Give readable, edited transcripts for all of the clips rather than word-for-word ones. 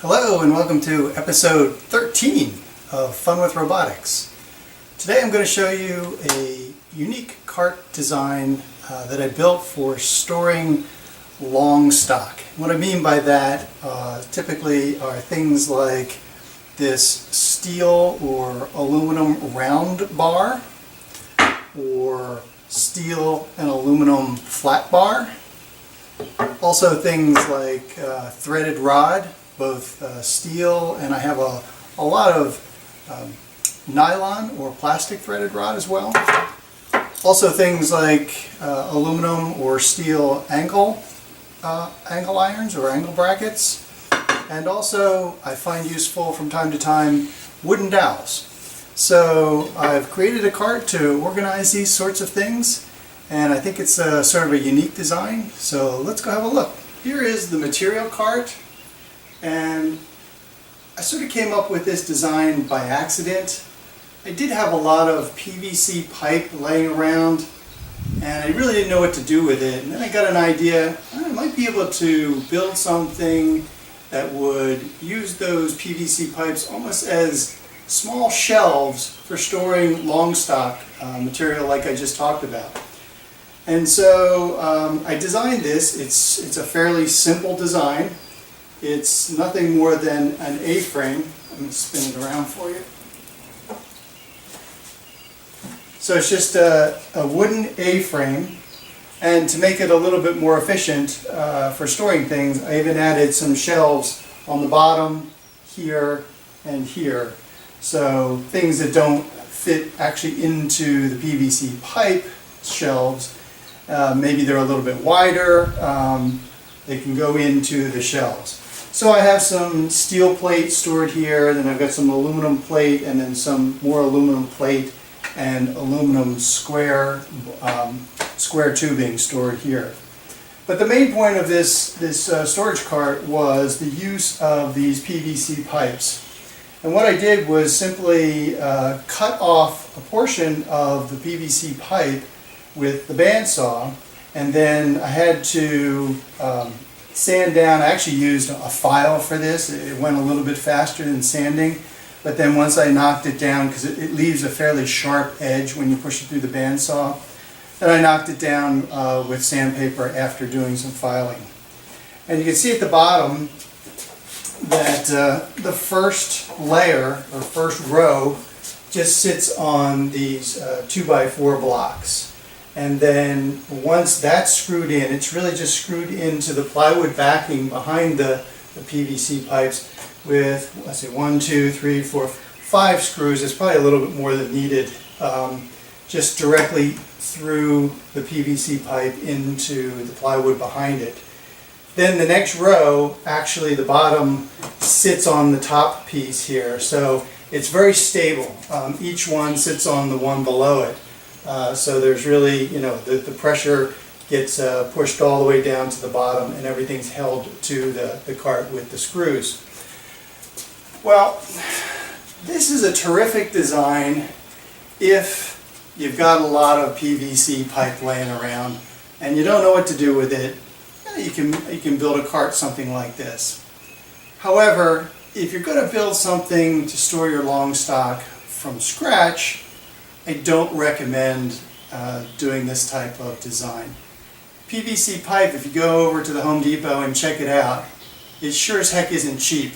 Hello and welcome to episode 13 of Fun with Robotics. Today I'm going to show you a unique cart design that I built for storing long stock. What I mean by that typically are things like this steel or aluminum round bar, or steel and aluminum flat bar. Also things like threaded rod, both steel, and I have a lot of nylon or plastic threaded rod as well. Also things like aluminum or steel angle irons or angle brackets. And also I find useful from time to time wooden dowels. So I've created a cart to organize these sorts of things, and I think it's sort of a unique design. So let's go have a look. Here is the material cart. And I sort of came up with this design by accident. I did have a lot of PVC pipe laying around, and I really didn't know what to do with it. And then I got an idea. I might be able to build something that would use those PVC pipes almost as small shelves for storing long stock material like I just talked about. And so I designed this. It's a fairly simple design. It's nothing more than an A-frame. Let me spin it around for you. So it's just a wooden A-frame, and to make it a little bit more efficient for storing things, I even added some shelves on the bottom here and here. So things that don't fit actually into the PVC pipe shelves, maybe they're a little bit wider, they can go into the shelves. So I have some steel plate stored here, then I've got some aluminum plate, and then some more aluminum plate and aluminum square tubing stored here. But the main point of this storage cart was the use of these PVC pipes. And what I did was simply cut off a portion of the PVC pipe with the bandsaw, and then I had to sand down. I actually used a file for this. It went a little bit faster than sanding, but then once I knocked it down, because it leaves a fairly sharp edge when you push it through the bandsaw, then I knocked it down with sandpaper after doing some filing. And you can see at the bottom that the first layer, or first row, just sits on these 2x4 blocks. And then once that's screwed in, it's really just screwed into the plywood backing behind the PVC pipes with, let's see, 1, 2, 3, 4, 5 screws. It's probably a little bit more than needed, just directly through the PVC pipe into the plywood behind it. Then the next row, actually the bottom sits on the top piece here, so it's very stable. Each one sits on the one below it. So there's really, the pressure gets pushed all the way down to the bottom, and everything's held to the cart with the screws. Well, this is a terrific design if you've got a lot of PVC pipe laying around and you don't know what to do with it. You can build a cart something like this. However, if you're going to build something to store your long stock from scratch, I don't recommend doing this type of design. PVC pipe, if you go over to the Home Depot and check it out, it sure as heck isn't cheap.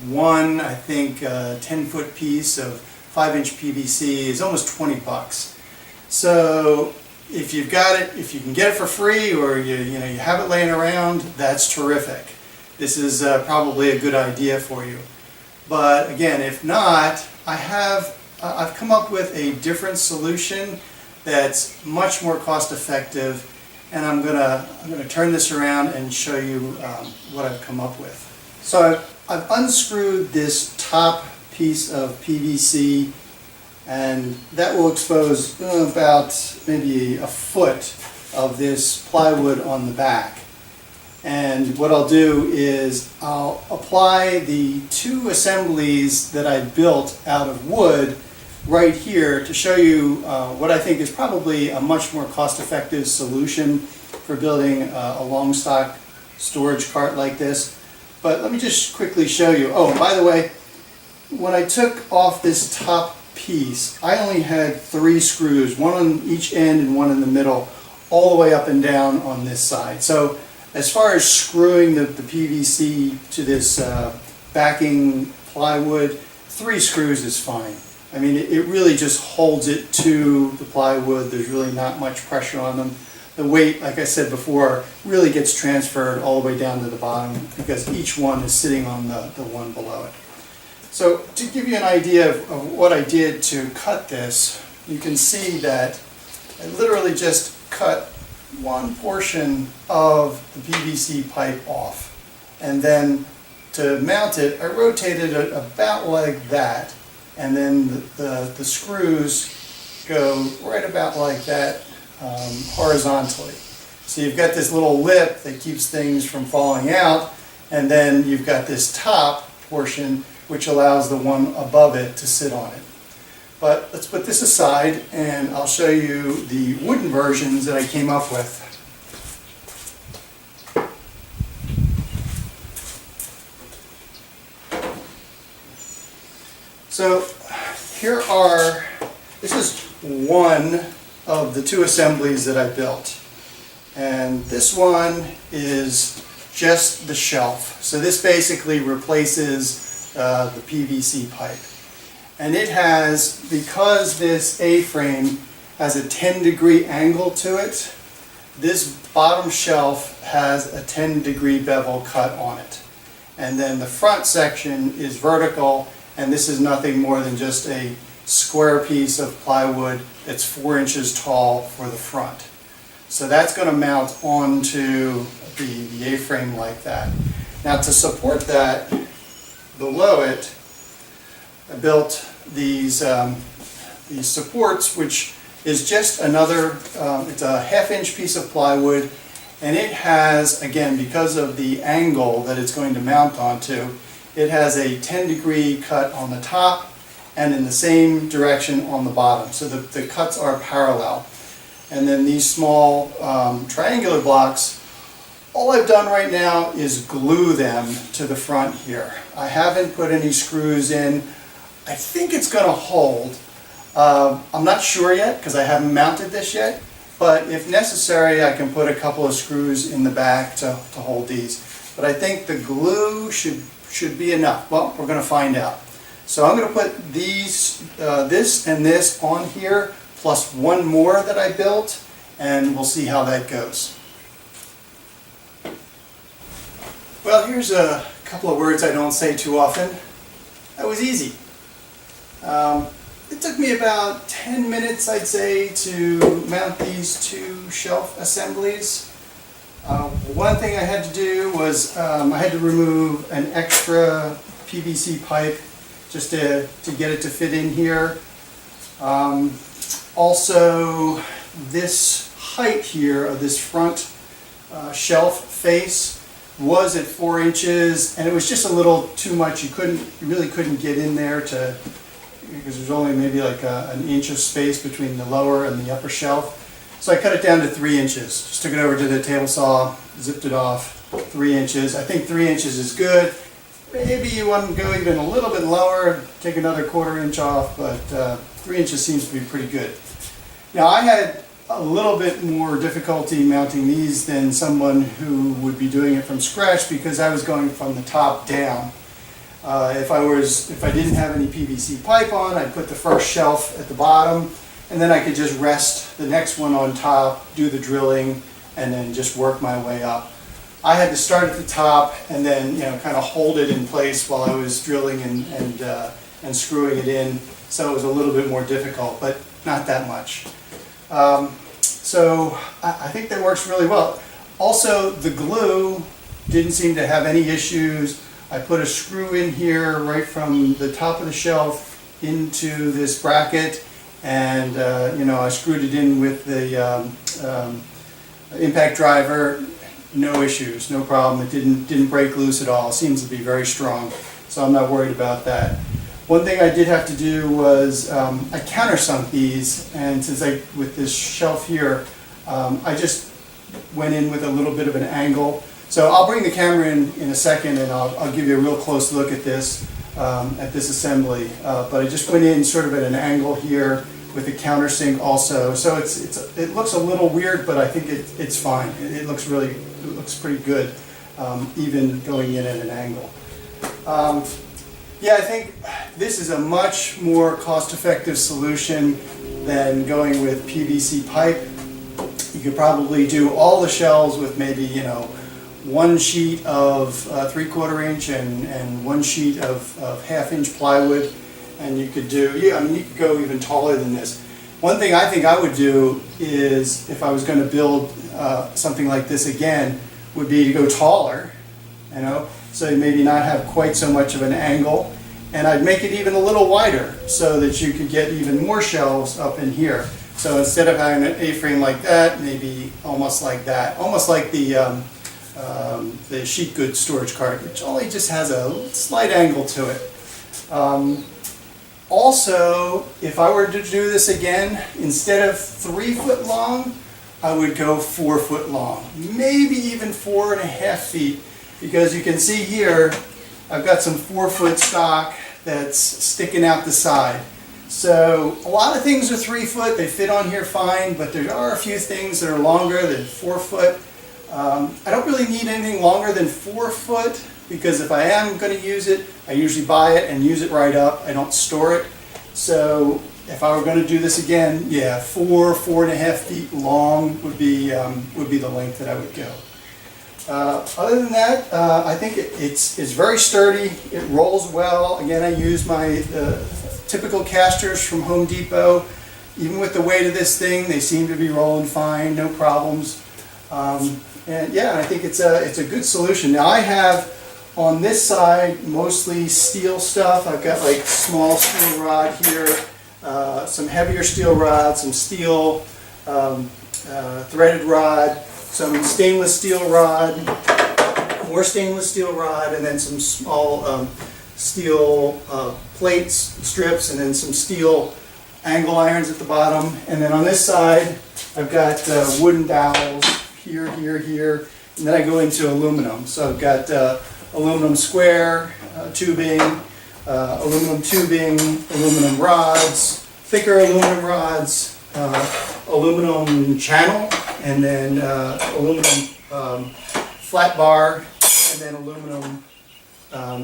One, I think, 10-foot piece of 5-inch PVC is almost 20 bucks. So if you've got it, if you can get it for free, or you have it laying around, that's terrific. This is probably a good idea for you. But again, if not, I've come up with a different solution that's much more cost effective, and I'm gonna turn this around and show you what I've come up with. So I've unscrewed this top piece of PVC, and that will expose about maybe a foot of this plywood on the back. And what I'll do is I'll apply the two assemblies that I built out of wood right here to show you what I think is probably a much more cost-effective solution for building a long stock storage cart like this. But let me just quickly show you. Oh, and by the way, when I took off this top piece, I only had 3 screws, one on each end and one in the middle, all the way up and down on this side. So as far as screwing the PVC to this backing plywood, 3 screws is fine. I mean, it really just holds it to the plywood. There's really not much pressure on them. The weight, like I said before, really gets transferred all the way down to the bottom because each one is sitting on the one below it. So to give you an idea of what I did to cut this, you can see that I literally just cut one portion of the PVC pipe off. And then to mount it, I rotated it about like that. And then the screws go right about like that horizontally. So you've got this little lip that keeps things from falling out, and then you've got this top portion which allows the one above it to sit on it. But let's put this aside and I'll show you the wooden versions that I came up with. So this is one of the 2 assemblies that I built. And this one is just the shelf. So this basically replaces the PVC pipe. And it has, because this A-frame has a 10-degree angle to it, this bottom shelf has a 10-degree bevel cut on it. And then the front section is vertical, and this is nothing more than just a square piece of plywood that's 4 inches tall for the front. So that's going to mount onto the A-frame like that. Now to support that, below it, I built these supports, which is just another, it's a 1/2 inch piece of plywood, and it has, again, because of the angle that it's going to mount onto, it has a 10-degree cut on the top and in the same direction on the bottom. So the cuts are parallel. And then these small triangular blocks, all I've done right now is glue them to the front here. I haven't put any screws in. I think it's going to hold. I'm not sure yet because I haven't mounted this yet, but if necessary I can put a couple of screws in the back to hold these. But I think the glue should be enough. Well, we're going to find out. So I'm going to put these, this and this on here, plus one more that I built, and we'll see how that goes. Well, here's a couple of words I don't say too often. That was easy. It took me about 10 minutes, I'd say, to mount these 2 shelf assemblies. One thing I had to do was I had to remove an extra PVC pipe just to get it to fit in here. Also, this height here of this front shelf face was at 4 inches, and it was just a little too much. You really couldn't get in there because there's only maybe like an inch of space between the lower and the upper shelf. So I cut it down to 3 inches. Just took it over to the table saw, zipped it off, 3 inches. I think 3 inches is good. Maybe you want to go even a little bit lower, take another 1/4 inch off, but 3 inches seems to be pretty good. Now I had a little bit more difficulty mounting these than someone who would be doing it from scratch because I was going from the top down. If I didn't have any PVC pipe on, I'd put the first shelf at the bottom, and then I could just rest the next one on top, do the drilling, and then just work my way up. I had to start at the top and then kind of hold it in place while I was drilling and screwing it in, so it was a little bit more difficult, but not that much. So I think that works really well. Also, the glue didn't seem to have any issues. I put a screw in here right from the top of the shelf into this bracket, and I screwed it in with the impact driver. No issues, no problem. It didn't break loose at all. It seems to be very strong, so I'm not worried about that. One thing I did have to do was I countersunk these, and since with this shelf here, I just went in with a little bit of an angle So I'll bring the camera in a second, and I'll give you a real close look at this assembly. But I just went in sort of at an angle here with the countersink also. So it looks a little weird, but I think it's fine. It looks pretty good, even going in at an angle. Yeah, I think this is a much more cost-effective solution than going with PVC pipe. You could probably do all the shelves with maybe, you know, one sheet of 3/4 inch and one sheet of 1/2 inch plywood, and you could do, yeah, I mean, you could go even taller than this. One thing I think I would do is, if I was going to build something like this again, would be to go taller, you know, so maybe not have quite so much of an angle, and I'd make it even a little wider so that you could get even more shelves up in here. So instead of having an A-frame like that, maybe almost like that, almost like the sheet goods storage cart, which only just has a slight angle to it. Also, if I were to do this again, instead of 3 foot long, I would go 4 foot long, maybe even 4.5 feet, because you can see here I've got some 4 foot stock that's sticking out the side. So a lot of things are 3 foot, they fit on here fine, but there are a few things that are longer than 4 foot. I don't really need anything longer than 4 foot, because if I am going to use it, I usually buy it and use it right up. I don't store it. So if I were going to do this again, yeah, 4.5 feet long would be the length that I would go. Other than that, I think it's very sturdy. It rolls well. Again, I use my typical casters from Home Depot. Even with the weight of this thing, they seem to be rolling fine, no problems. And yeah, I think it's a good solution. Now I have on this side mostly steel stuff. I've got like small steel rod here, some heavier steel rod, some steel threaded rod, some stainless steel rod, more stainless steel rod, and then some small steel plates, strips, and then some steel angle irons at the bottom. And then on this side, I've got wooden dowels here, here, here, and then I go into aluminum. So I've got aluminum square tubing, aluminum rods, thicker aluminum rods, aluminum channel, and then aluminum flat bar, and then aluminum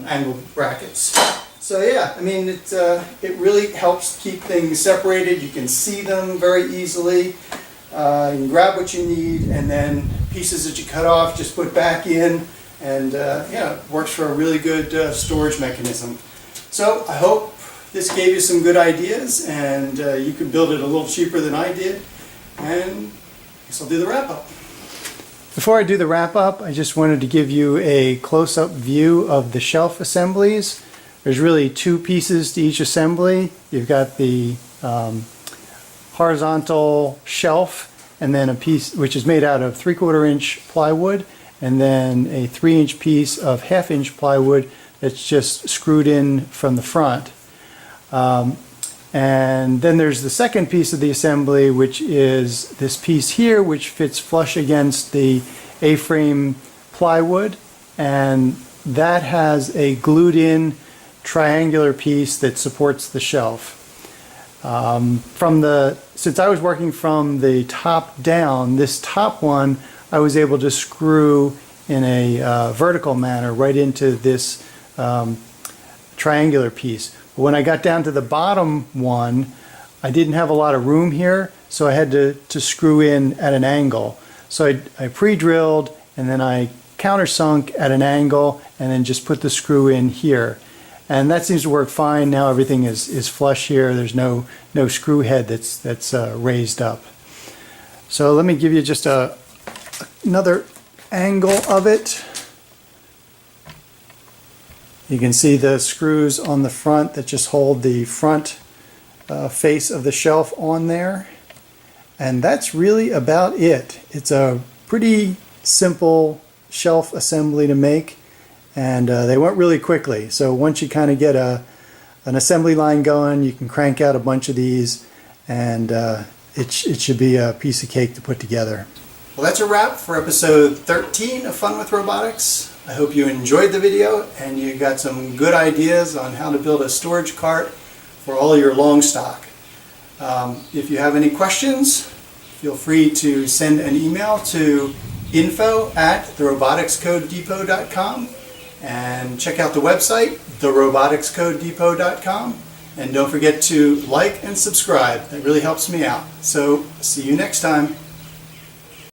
angle brackets. So yeah, I mean, it really helps keep things separated. You can see them very easily. You can grab what you need, and then pieces that you cut off, just put back in, and yeah, it works for a really good storage mechanism. So I hope this gave you some good ideas, and you could build it a little cheaper than I did, and I guess I'll do the wrap-up. Before I do the wrap-up, I just wanted to give you a close-up view of the shelf assemblies. There's really two pieces to each assembly. You've got the horizontal shelf, and then a piece which is made out of 3/4 inch plywood, and then a 3-inch piece of 1/2 inch plywood that's just screwed in from the front. And then there's the second piece of the assembly, which is this piece here, which fits flush against the A-frame plywood, and that has a glued in triangular piece that supports the shelf. Since I was working from the top down, this top one I was able to screw in a vertical manner right into this triangular piece. But when I got down to the bottom one, I didn't have a lot of room here, so I had to screw in at an angle. So I pre-drilled, and then I countersunk at an angle, and then just put the screw in here. And that seems to work fine. Now everything is flush here. There's no screw head that's raised up. So let me give you just another angle of it. You can see the screws on the front that just hold the front face of the shelf on there. And that's really about it. It's a pretty simple shelf assembly to make, and they went really quickly. So once you kind of get an assembly line going, you can crank out a bunch of these, and it should be a piece of cake to put together. Well, that's a wrap for episode 13 of Fun with Robotics. I hope you enjoyed the video and you got some good ideas on how to build a storage cart for all your long stock. If you have any questions, feel free to send an email to info@theroboticscodedepot.com and check out the website, theroboticscodedepot.com. And don't forget to like and subscribe. That really helps me out. So, see you next time.